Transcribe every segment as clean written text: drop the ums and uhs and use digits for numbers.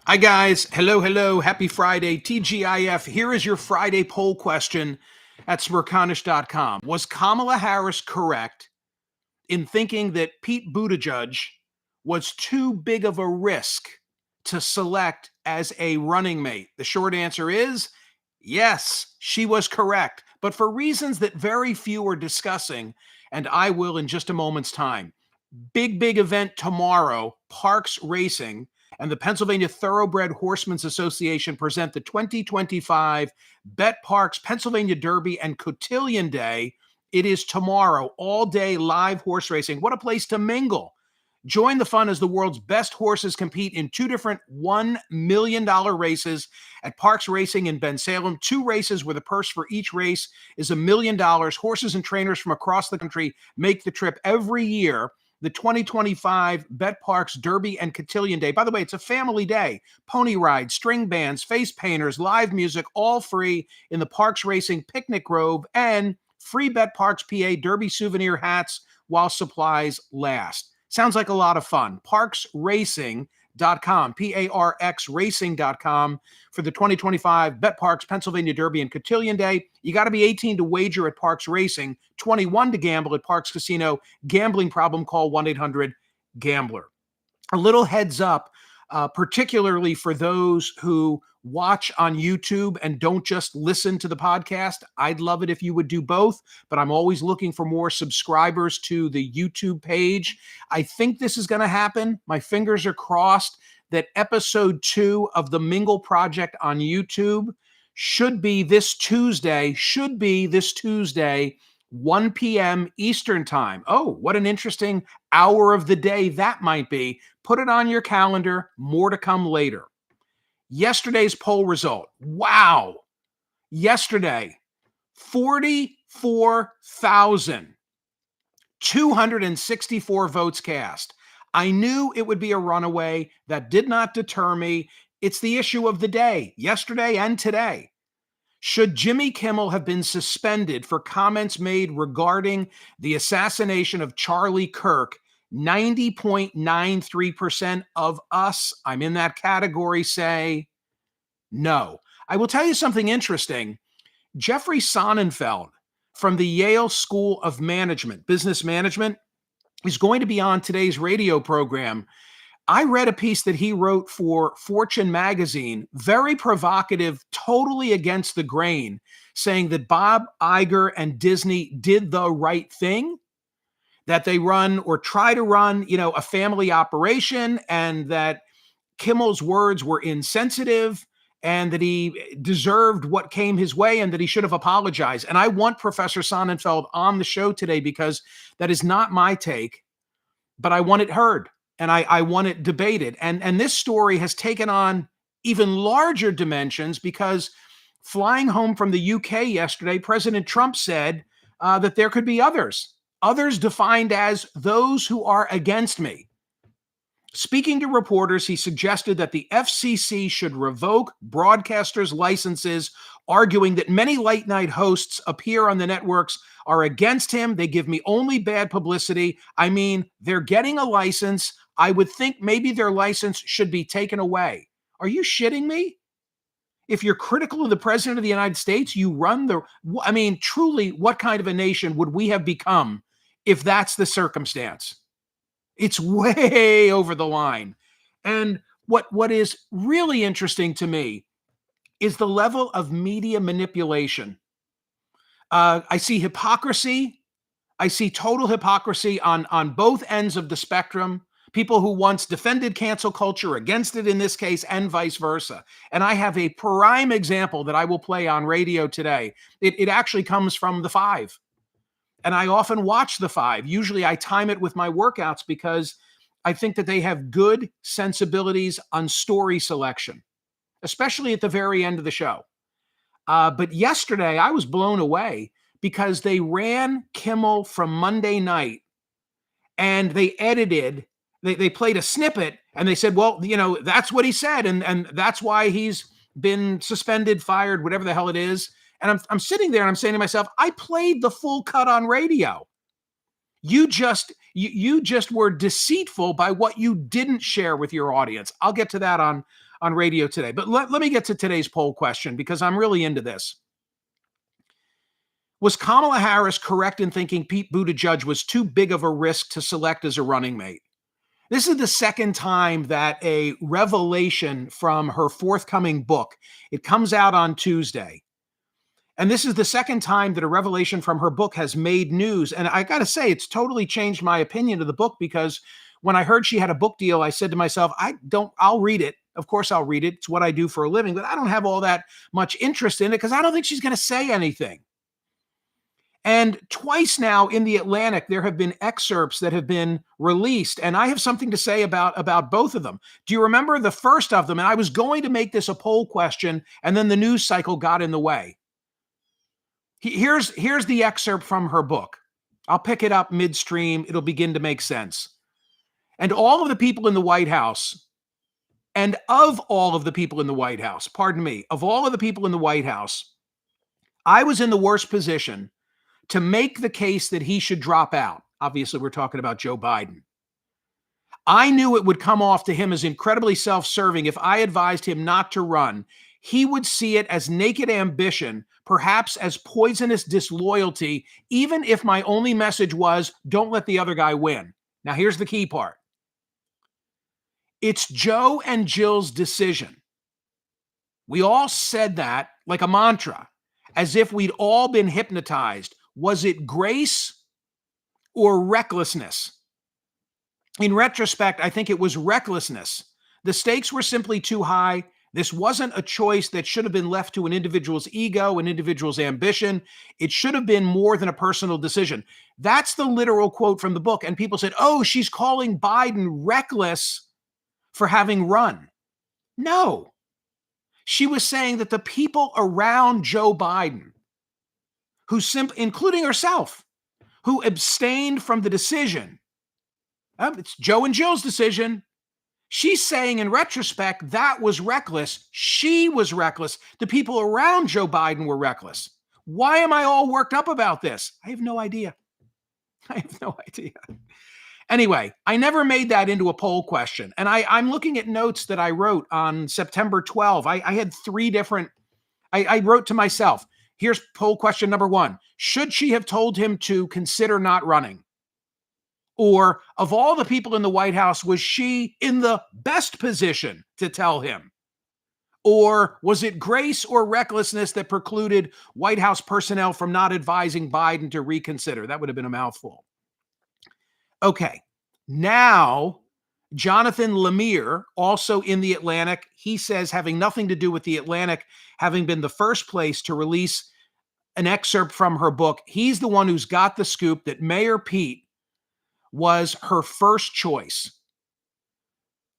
Hi, guys. Hello, hello. Happy Friday. TGIF. Here is your Friday poll question at Smerconish.com. Was Kamala Harris correct in thinking that Pete Buttigieg was too big of a risk to select as a running mate? The short answer is yes, she was correct, but for reasons that very few are discussing, and I will in just a moment's time. Big event tomorrow. Parks Racing and the Pennsylvania Thoroughbred Horsemen's Association present the 2025 Bet Parks Pennsylvania Derby and Cotillion Day. It is tomorrow, all day live horse racing. What a place to mingle. Join the fun as the world's best horses compete in two different $1 million races at Parks Racing in Bensalem. Two races where the purse for each race is $1 million. Horses and trainers from across the country make the trip every year. The 2025 Bet Parks Derby and Cotillion Day. By the way, it's a family day. Pony rides, string bands, face painters, live music, all free in the Parks Racing Picnic Grove, and free Bet Parks PA Derby souvenir hats while supplies last. Sounds like a lot of fun. Parksracing.com, P-A-R-X racing.com for the 2025 Bet Parks Pennsylvania Derby and Cotillion Day. You got to be 18 to wager at Parks Racing, 21 to gamble at Parks Casino. Gambling problem, call 1-800-GAMBLER. A little heads up, particularly for those who watch on YouTube and don't just listen to the podcast. I'd love it if you would do both, but I'm always looking for more subscribers to the YouTube page. I think this is going to happen. My fingers are crossed that episode 2 of the Mingle Project on YouTube should be this Tuesday, 1 p.m. Eastern Time. Oh, what an interesting hour of the day that might be. Put it on your calendar. More to come later. Yesterday's poll result. Wow. Yesterday, 44,264 votes cast. I knew it would be a runaway. That did not deter me. It's the issue of the day, yesterday and today. Should Jimmy Kimmel have been suspended for comments made regarding the assassination of Charlie Kirk? 90.93% of us, I'm in that category, say no. I will tell you something interesting. Jeffrey Sonnenfeld from the Yale School of Management, Business Management, is going to be on today's radio program. I read a piece that he wrote for Fortune magazine, very provocative, totally against the grain, saying that Bob Iger and Disney did the right thing, that they run or try to run, a family operation, and that Kimmel's words were insensitive and that he deserved what came his way and that he should have apologized. And I want Professor Sonnenfeld on the show today because that is not my take, but I want it heard. And I want it debated. And this story has taken on even larger dimensions because flying home from the UK yesterday, President Trump said that there could be others defined as those who are against me. Speaking to reporters, he suggested that the FCC should revoke broadcasters' licenses, arguing that many late night hosts appear on the networks are against him. They give me only bad publicity. I mean, they're getting a license. I would think maybe their license should be taken away. Are you shitting me? If you're critical of the president of the United States, you run truly, what kind of a nation would we have become if that's the circumstance? It's way over the line. And what is really interesting to me is the level of media manipulation. I see hypocrisy. I see total hypocrisy on both ends of the spectrum. People who once defended cancel culture against it in this case, and vice versa. And I have a prime example that I will play on radio today. It actually comes from The Five. And I often watch The Five. Usually I time it with my workouts because I think that they have good sensibilities on story selection, especially at the very end of the show. But yesterday I was blown away because they ran Kimmel from Monday night and they edited, they played a snippet and they said, well, that's what he said. And that's why he's been suspended, fired, whatever the hell it is. And I'm sitting there and I'm saying to myself, I played the full cut on radio. You just were deceitful by what you didn't share with your audience. I'll get to that on radio today. But let me get to today's poll question because I'm really into this. Was Kamala Harris correct in thinking Pete Buttigieg was too big of a risk to select as a running mate? This is the second time that a revelation from her forthcoming book, it comes out on Tuesday. And this is the second time that a revelation from her book has made news. And I got to say, it's totally changed my opinion of the book because when I heard she had a book deal, I said to myself, I'll read it. Of course, I'll read it. It's what I do for a living, but I don't have all that much interest in it because I don't think she's going to say anything. And twice now in the Atlantic, there have been excerpts that have been released, and I have something to say about both of them. Do you remember the first of them? And I was going to make this a poll question, and then the news cycle got in the way. Here's the excerpt from her book. I'll pick it up midstream. It'll begin to make sense. And all of the people in the White House, and of all of the people in the White House, pardon me, of all of the people in the White House, I was in the worst position to make the case that he should drop out. Obviously, we're talking about Joe Biden. I knew it would come off to him as incredibly self-serving if I advised him not to run. He would see it as naked ambition, perhaps as poisonous disloyalty, even if my only message was, don't let the other guy win. Now, here's the key part. It's Joe and Jill's decision. We all said that like a mantra, as if we'd all been hypnotized. Was it grace or recklessness? In retrospect, I think it was recklessness. The stakes were simply too high. This wasn't a choice that should have been left to an individual's ego, an individual's ambition. It should have been more than a personal decision. That's the literal quote from the book. And people said, oh, she's calling Biden reckless for having run. No. She was saying that the people around Joe Biden, including herself, who abstained from the decision, it's Joe and Jill's decision. She's saying in retrospect, that was reckless. She was reckless. The people around Joe Biden were reckless. Why am I all worked up about this? I have no idea. Anyway, I never made that into a poll question. And I'm looking at notes that I wrote on September 12. I had three different, I wrote to myself, here's poll question number 1. Should she have told him to consider not running? Or of all the people in the White House, was she in the best position to tell him? Or was it grace or recklessness that precluded White House personnel from not advising Biden to reconsider? That would have been a mouthful. Okay, now Jonathan Lemire, also in the Atlantic, he says, having nothing to do with the Atlantic, having been the first place to release an excerpt from her book, he's the one who's got the scoop that Mayor Pete was her first choice.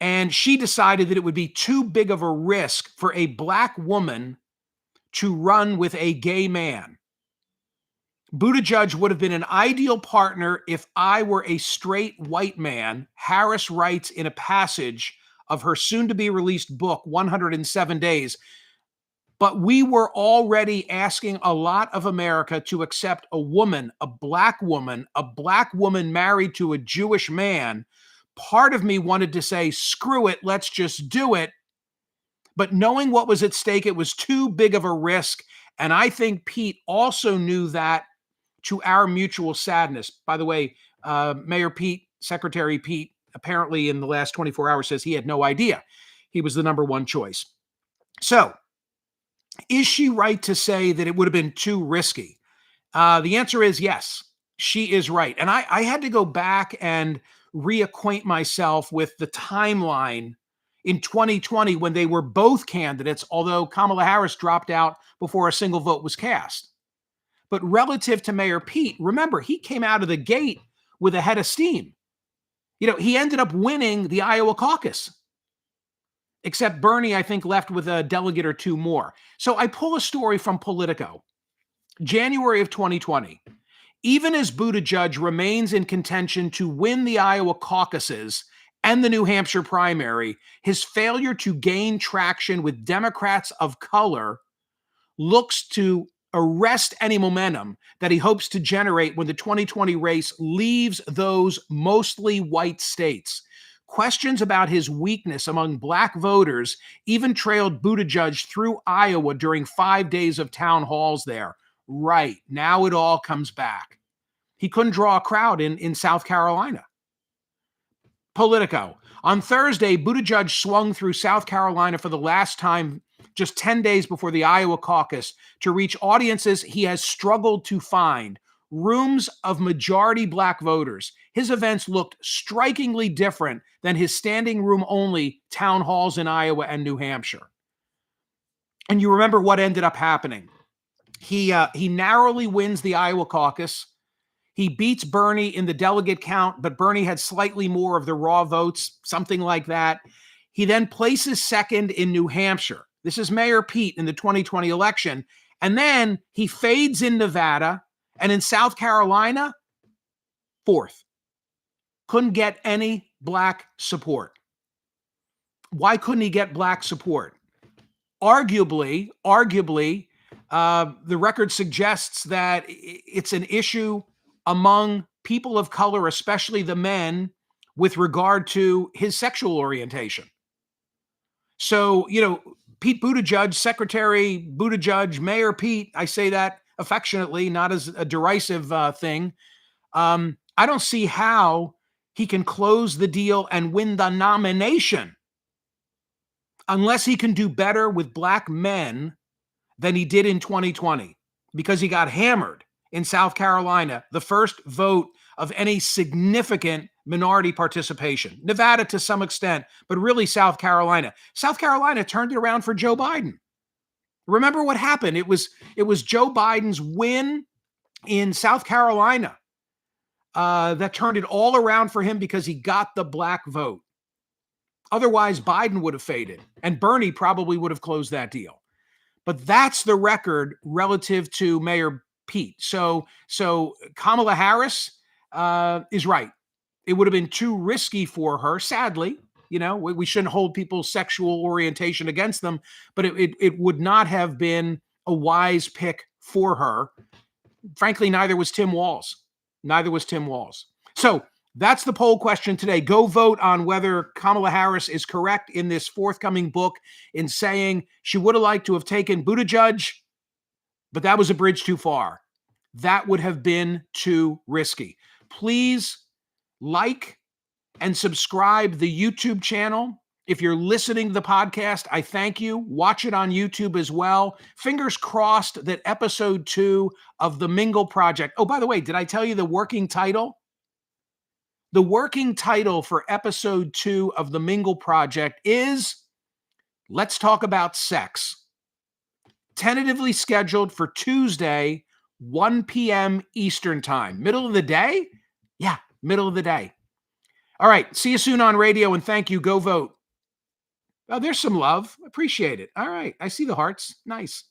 And she decided that it would be too big of a risk for a Black woman to run with a gay man. Buttigieg would have been an ideal partner if I were a straight white man, Harris writes in a passage of her soon-to-be-released book, 107 Days. But we were already asking a lot of America to accept a woman, a Black woman married to a Jewish man. Part of me wanted to say, screw it, let's just do it. But knowing what was at stake, it was too big of a risk. And I think Pete also knew that, to our mutual sadness. By the way, Mayor Pete, Secretary Pete, apparently in the last 24 hours says he had no idea he was the number one choice. So, is she right to say that it would have been too risky? The answer is yes, she is right. And I had to go back and reacquaint myself with the timeline in 2020 when they were both candidates, although Kamala Harris dropped out before a single vote was cast. But relative to Mayor Pete, remember, he came out of the gate with a head of steam. You know, he ended up winning the Iowa caucus. Except Bernie, I think, left with a delegate or two more. So I pull a story from Politico, January of 2020. Even as Buttigieg remains in contention to win the Iowa caucuses and the New Hampshire primary, his failure to gain traction with Democrats of color looks to arrest any momentum that he hopes to generate when the 2020 race leaves those mostly white states. Questions about his weakness among black voters even trailed Buttigieg through Iowa during 5 days of town halls there. Right, now it all comes back. He couldn't draw a crowd in South Carolina. Politico. On Thursday, Buttigieg swung through South Carolina for the last time just 10 days before the Iowa caucus to reach audiences he has struggled to find, rooms of majority black voters. His events looked strikingly different than his standing room only town halls in Iowa and New Hampshire. And you remember what ended up happening. He narrowly wins the Iowa caucus. He beats Bernie in the delegate count, but Bernie had slightly more of the raw votes, something like that. He then places second in New Hampshire. This is Mayor Pete in the 2020 election. And then he fades in Nevada, and in South Carolina, fourth. Couldn't get any black support. Why couldn't he get black support? Arguably, the record suggests that it's an issue among people of color, especially the men, with regard to his sexual orientation. So, Pete Buttigieg, Secretary Buttigieg, Mayor Pete, I say that affectionately, not as a derisive thing. I don't see how he can close the deal and win the nomination unless he can do better with black men than he did in 2020, because he got hammered in South Carolina, the first vote of any significant minority participation. Nevada to some extent, but really South Carolina. South Carolina turned it around for Joe Biden. Remember what happened? It was Joe Biden's win in South Carolina that turned it all around for him because he got the black vote. Otherwise, Biden would have faded, and Bernie probably would have closed that deal. But that's the record relative to Mayor Pete. So Kamala Harris is right. It would have been too risky for her, sadly. We shouldn't hold people's sexual orientation against them, but it would not have been a wise pick for her. Frankly, neither was Tim Walz. So that's the poll question today. Go vote on whether Kamala Harris is correct in this forthcoming book in saying she would have liked to have taken Buttigieg, but that was a bridge too far. That would have been too risky. Please like and subscribe the YouTube channel. If you're listening to the podcast, I thank you. Watch it on YouTube as well. Fingers crossed that episode 2 of The Mingle Project. Oh, by the way, did I tell you the working title? The working title for episode 2 of The Mingle Project is Let's Talk About Sex. Tentatively scheduled for Tuesday, 1 p.m. Eastern Time. Middle of the day? Yeah, middle of the day. All right, see you soon on radio, and thank you. Go vote. Oh, there's some love. Appreciate it. All right, I see the hearts. Nice.